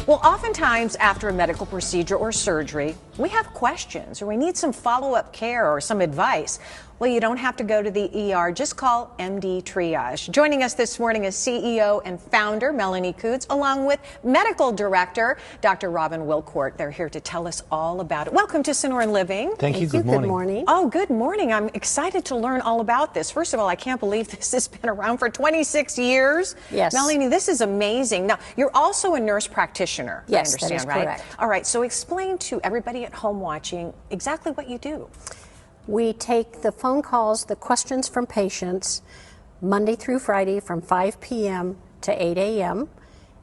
Well, oftentimes after a medical procedure or surgery, we have questions or we need some follow-up care or some advice. Well, you don't have to go to the ER. Just call MD Triage. Joining us this morning is CEO and founder Melanie Coots, along with medical director Dr. Robin Wilcourt. They're here to tell us all about it. Welcome to Sonoran Living. Thank you. Good morning. Good morning. Oh, good morning. I'm excited to learn all about this. First of all, I can't believe this has been around for 26 years. Yes. Melanie, this is amazing. Now, you're also a nurse practitioner, yes, I understand, that is right? correct. All right, so explain to everybody at home watching exactly what you do. We take the phone calls, the questions from patients, Monday through Friday from 5 p.m. to 8 a.m.,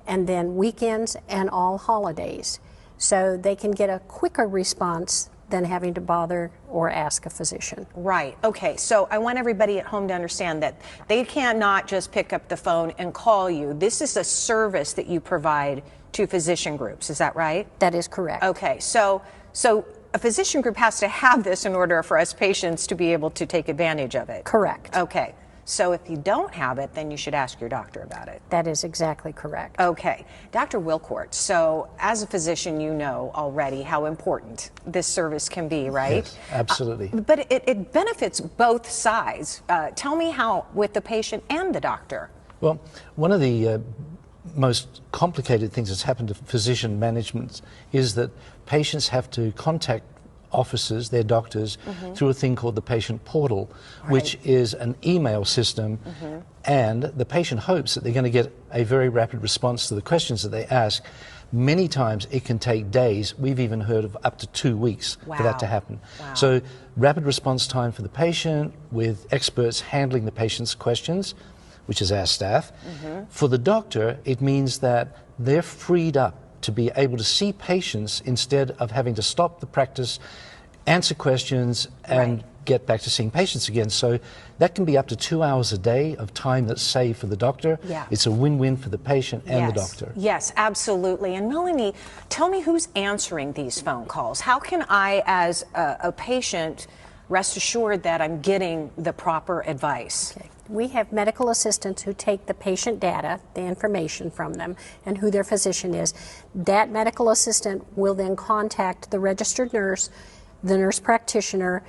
and then weekends and all holidays. So they can get a quicker response than having to bother or ask a physician. Right. Okay. So I want everybody at home to understand that they cannot just pick up the phone and call you. This is a service that you provide to physician groups. Is that right? That is correct. Okay. So a physician group has to have this in order for us patients to be able to take advantage of it. Correct. Okay. So if you don't have it, then you should ask your doctor about it. That is exactly correct. Okay. Dr. Wilcourt, so as a physician, you know already how important this service can be, right? Yes, absolutely. But it benefits both sides. Tell me how with the patient and the doctor. Well, one of the most complicated things that's happened to physician management is that patients have to contact offices, their doctors, through a thing called the patient portal, which is an email system, and the patient hopes that they're going to get a very rapid response to the questions that they ask. Many times it can take days. We've even heard of up to 2 weeks for that to happen. Wow. So rapid response time for the patient, with experts handling the patient's questions, which is our staff. For the doctor, it means that they're freed up to be able to see patients instead of having to stop the practice, answer questions, and get back to seeing patients again. So that can be up to 2 hours a day of time that's saved for the doctor. Yeah. It's a win-win for the patient and the doctor. Yes, absolutely. And Melanie, tell me who's answering these phone calls. How can I, as a patient, rest assured that I'm getting the proper advice? Okay. We have medical assistants who take the patient data, the information from them, and who their physician is. That medical assistant will then contact the registered nurse, the nurse practitioner,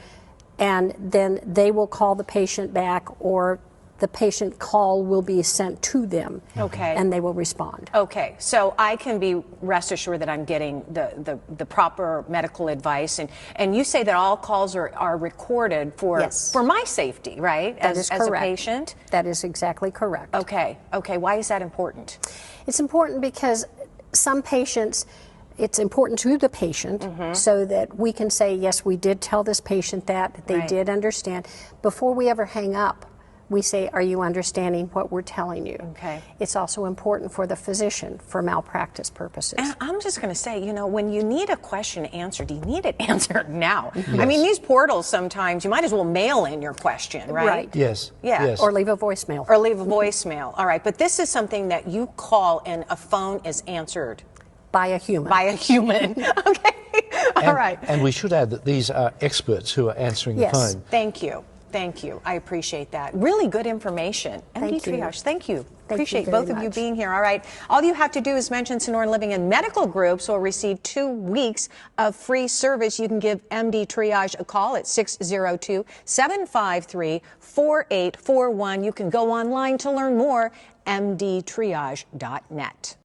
and then they will call the patient back, or the patient call will be sent to them. Okay. And they will respond. Okay, so I can be rest assured that I'm getting the proper medical advice, and you say that all calls are recorded for my safety, right? That is correct. As a patient? That is exactly correct. Okay, why is that important? It's important because some patients, it's important to the patient so that we can say, yes, we did tell this patient that they did understand. Before we ever hang up, we say, are you understanding what we're telling you? Okay. It's also important for the physician for malpractice purposes. And I'm just going to say, you know, when you need a question answered, you need it answered now. I mean, these portals sometimes, you might as well mail in your question, right? Right. Yes. Yeah. Yes. Or leave a voicemail. Or leave a voicemail. All right, but this is something that you call and a phone is answered. By a human. By a human. Okay. All right. And we should add that these are experts who are answering the phone. Thank you. Thank you. I appreciate that. Really good information. MD Triage, thank you. Appreciate both of you being here. All right. All you have to do is mention Sonoran Living and medical groups will receive 2 weeks of free service. You can give MD Triage a call at 602-753-4841. You can go online to learn more, mdtriage.net.